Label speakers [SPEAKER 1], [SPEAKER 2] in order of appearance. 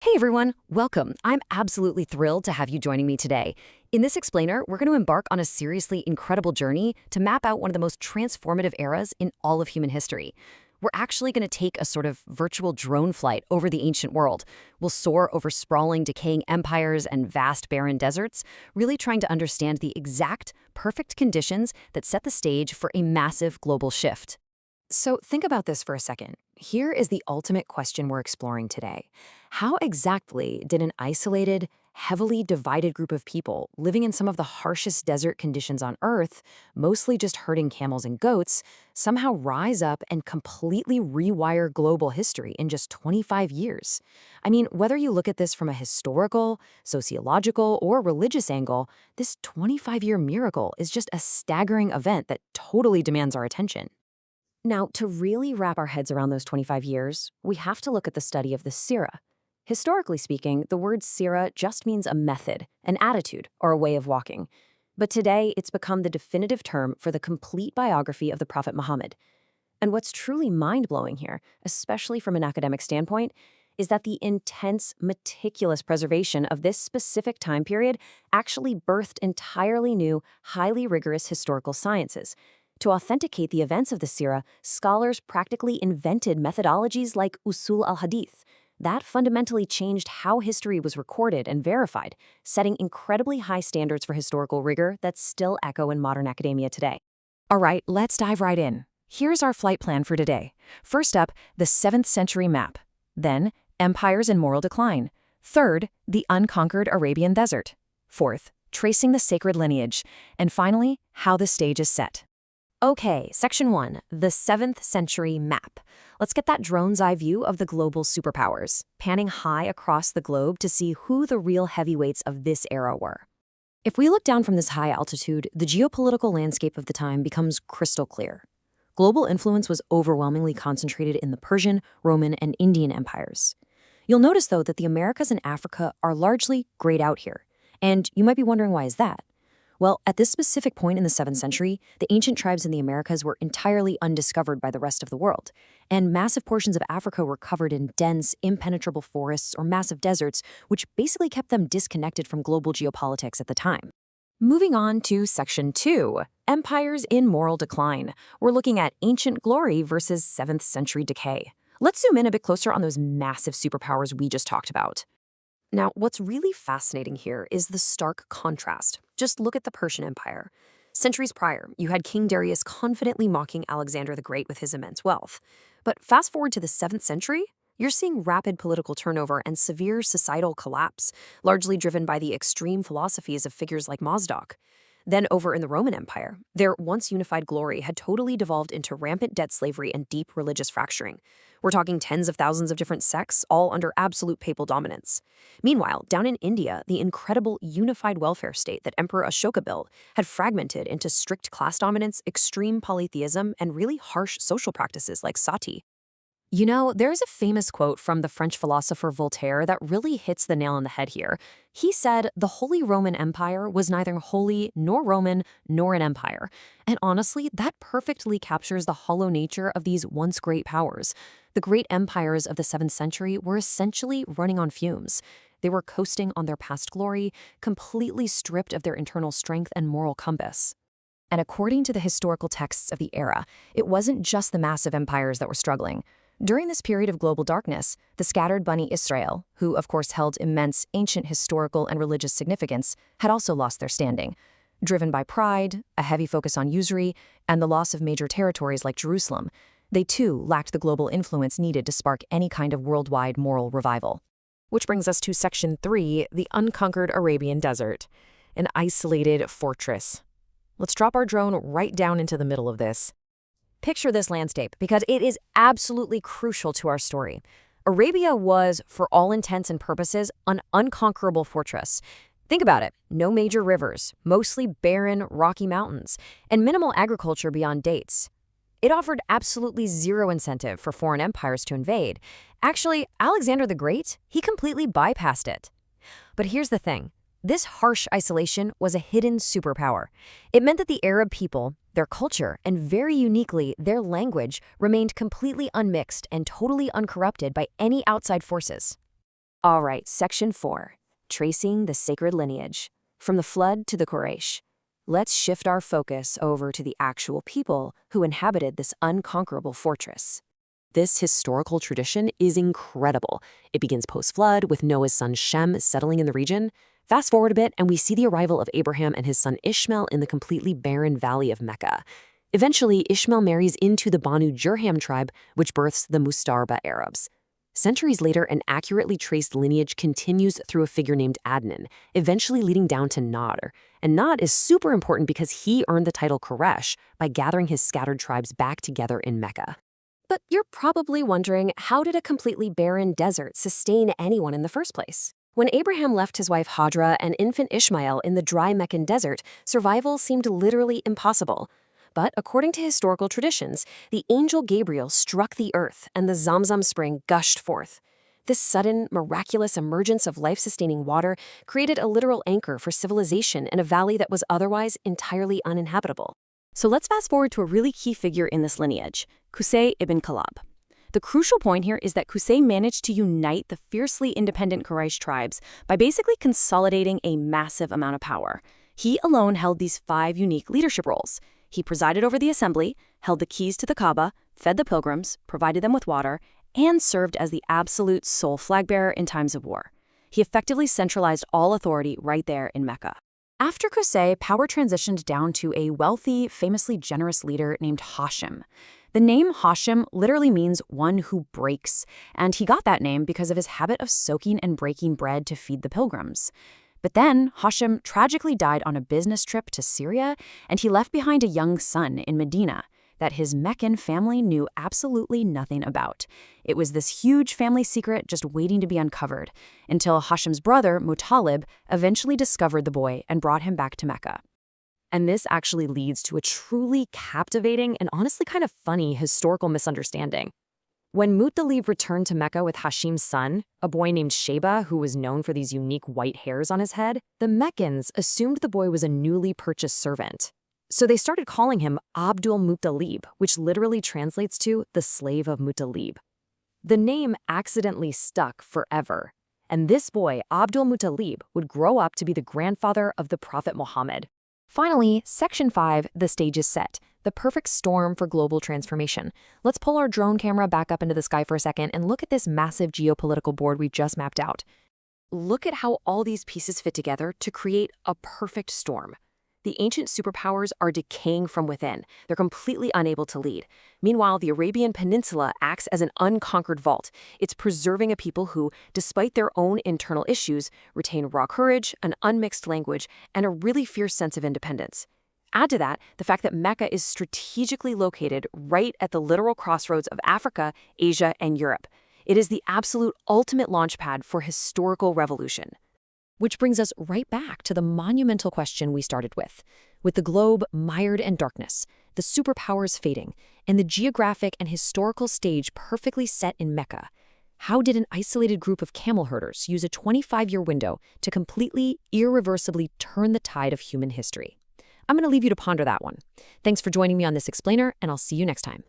[SPEAKER 1] Hey everyone, welcome. I'm absolutely thrilled to have you joining me today. In this explainer, we're going to embark on a seriously incredible journey to map out one of the most transformative eras in all of human history. We're actually going to take a sort of virtual drone flight over the ancient world. We'll soar over sprawling, decaying empires and vast barren deserts, really trying to understand the exact, perfect conditions that set the stage for a massive global shift. So think about this for a second. Here is the ultimate question we're exploring today. How exactly did an isolated, heavily divided group of people living in some of the harshest desert conditions on Earth, mostly just herding camels and goats, somehow rise up and completely rewire global history in just 25 years? I mean, whether you look at this from a historical, sociological, or religious angle, this 25-year miracle is just a staggering event that totally demands our attention. Now, to really wrap our heads around those 25 years, we have to look at the study of the Sirah. Historically speaking, the word Sirah just means a method, an attitude, or a way of walking. But today, it's become the definitive term for the complete biography of the Prophet Muhammad. And what's truly mind-blowing here, especially from an academic standpoint, is that the intense, meticulous preservation of this specific time period actually birthed entirely new, highly rigorous historical sciences. To authenticate the events of the Sirah, scholars practically invented methodologies like usul al-hadith. That fundamentally changed how history was recorded and verified, setting incredibly high standards for historical rigor that still echo in modern academia today. All right, let's dive right in. Here's our flight plan for today. First up, the 7th century map. Then, empires in moral decline. Third, the unconquered Arabian desert. Fourth, tracing the sacred lineage. And finally, how the stage is set. Okay, Section 1, the 7th century map. Let's get that drone's eye view of the global superpowers, panning high across the globe to see who the real heavyweights of this era were. If we look down from this high altitude, the geopolitical landscape of the time becomes crystal clear. Global influence was overwhelmingly concentrated in the Persian, Roman, and Indian empires. You'll notice, though, that the Americas and Africa are largely grayed out here. And you might be wondering, why is that? Well, at this specific point in the 7th century, the ancient tribes in the Americas were entirely undiscovered by the rest of the world, and massive portions of Africa were covered in dense, impenetrable forests or massive deserts, which basically kept them disconnected from global geopolitics at the time. Moving on to Section 2, Empires in Moral Decline. We're looking at ancient glory versus 7th century decay. Let's zoom in a bit closer on those massive superpowers we just talked about. Now, what's really fascinating here is the stark contrast. Just look at the Persian Empire. Centuries prior, you had King Darius confidently mocking Alexander the Great with his immense wealth. But fast forward to the 7th century, you're seeing rapid political turnover and severe societal collapse, largely driven by the extreme philosophies of figures like Mazdak. Then over in the Roman Empire, their once unified glory had totally devolved into rampant debt slavery and deep religious fracturing. We're talking tens of thousands of different sects, all under absolute papal dominance. Meanwhile, down in India, the incredible unified welfare state that Emperor Ashoka built had fragmented into strict class dominance, extreme polytheism, and really harsh social practices like sati. You know, there's a famous quote from the French philosopher Voltaire that really hits the nail on the head here. He said, "The Holy Roman Empire was neither holy nor Roman nor an empire." And honestly, that perfectly captures the hollow nature of these once great powers. The great empires of the 7th century were essentially running on fumes. They were coasting on their past glory, completely stripped of their internal strength and moral compass. And according to the historical texts of the era, it wasn't just the massive empires that were struggling. During this period of global darkness, the scattered Bani Israel, who of course held immense ancient historical and religious significance, had also lost their standing. Driven by pride, a heavy focus on usury, and the loss of major territories like Jerusalem, they too lacked the global influence needed to spark any kind of worldwide moral revival. Which brings us to Section 3, the unconquered Arabian desert, an isolated fortress. Let's drop our drone right down into the middle of this. Picture this landscape, because it is absolutely crucial to our story. Arabia was, for all intents and purposes, an unconquerable fortress. Think about it. No major rivers, mostly barren, rocky mountains, and minimal agriculture beyond dates. It offered absolutely zero incentive for foreign empires to invade. Actually, Alexander the Great, he completely bypassed it. But here's the thing. This harsh isolation was a hidden superpower. It meant that the Arab people, their culture, and very uniquely, their language, remained completely unmixed and totally uncorrupted by any outside forces.
[SPEAKER 2] All right, Section 4, Tracing the Sacred Lineage. From the flood to the Quraysh. Let's shift our focus over to the actual people who inhabited this unconquerable fortress.
[SPEAKER 1] This historical tradition is incredible. It begins post-flood with Noah's son Shem settling in the region. Fast forward a bit, and we see the arrival of Abraham and his son Ishmael in the completely barren valley of Mecca. Eventually, Ishmael marries into the Banu Jurham tribe, which births the Mustarba Arabs. Centuries later, an accurately traced lineage continues through a figure named Adnan, eventually leading down to Nadr. And Nadr is super important because he earned the title Quraysh by gathering his scattered tribes back together in Mecca.
[SPEAKER 2] But you're probably wondering, how did a completely barren desert sustain anyone in the first place? When Abraham left his wife Hajra and infant Ishmael in the dry Meccan desert, survival seemed literally impossible. But according to historical traditions, the angel Gabriel struck the earth and the Zamzam spring gushed forth. This sudden, miraculous emergence of life-sustaining water created a literal anchor for civilization in a valley that was otherwise entirely uninhabitable.
[SPEAKER 3] So let's fast forward to a really key figure in this lineage, Qusay ibn Kilab. The crucial point here is that Qusay managed to unite the fiercely independent Quraysh tribes by basically consolidating a massive amount of power. He alone held these 5 unique leadership roles. He presided over the assembly, held the keys to the Kaaba, fed the pilgrims, provided them with water, and served as the absolute sole flag-bearer in times of war. He effectively centralized all authority right there in Mecca.
[SPEAKER 4] After Qusay, power transitioned down to a wealthy, famously generous leader named Hashim. The name Hashim literally means one who breaks, and he got that name because of his habit of soaking and breaking bread to feed the pilgrims. But then, Hashim tragically died on a business trip to Syria, and he left behind a young son in Medina that his Meccan family knew absolutely nothing about. It was this huge family secret just waiting to be uncovered, until Hashim's brother, Muttalib, eventually discovered the boy and brought him back to Mecca.
[SPEAKER 1] And this actually leads to a truly captivating and honestly kind of funny historical misunderstanding. When Muttalib returned to Mecca with Hashim's son, a boy named Sheba who was known for these unique white hairs on his head, the Meccans assumed the boy was a newly purchased servant. So they started calling him Abdul Muttalib, which literally translates to the slave of Muttalib. The name accidentally stuck forever, and this boy, Abdul Muttalib, would grow up to be the grandfather of the Prophet Muhammad. Finally, Section 5, the stage is set. The perfect storm for global transformation. Let's pull our drone camera back up into the sky for a second and look at this massive geopolitical board we've just mapped out. Look at how all these pieces fit together to create a perfect storm. The ancient superpowers are decaying from within. They're completely unable to lead. Meanwhile, the Arabian Peninsula acts as an unconquered vault. It's preserving a people who, despite their own internal issues, retain raw courage, an unmixed language, and a really fierce sense of independence. Add to that the fact that Mecca is strategically located right at the literal crossroads of Africa, Asia, and Europe. It is the absolute ultimate launchpad for historical revolution. Which brings us right back to the monumental question we started with. With the globe mired in darkness, the superpowers fading, and the geographic and historical stage perfectly set in Mecca, how did an isolated group of camel herders use a 25-year window to completely, irreversibly turn the tide of human history? I'm going to leave you to ponder that one. Thanks for joining me on this explainer, and I'll see you next time.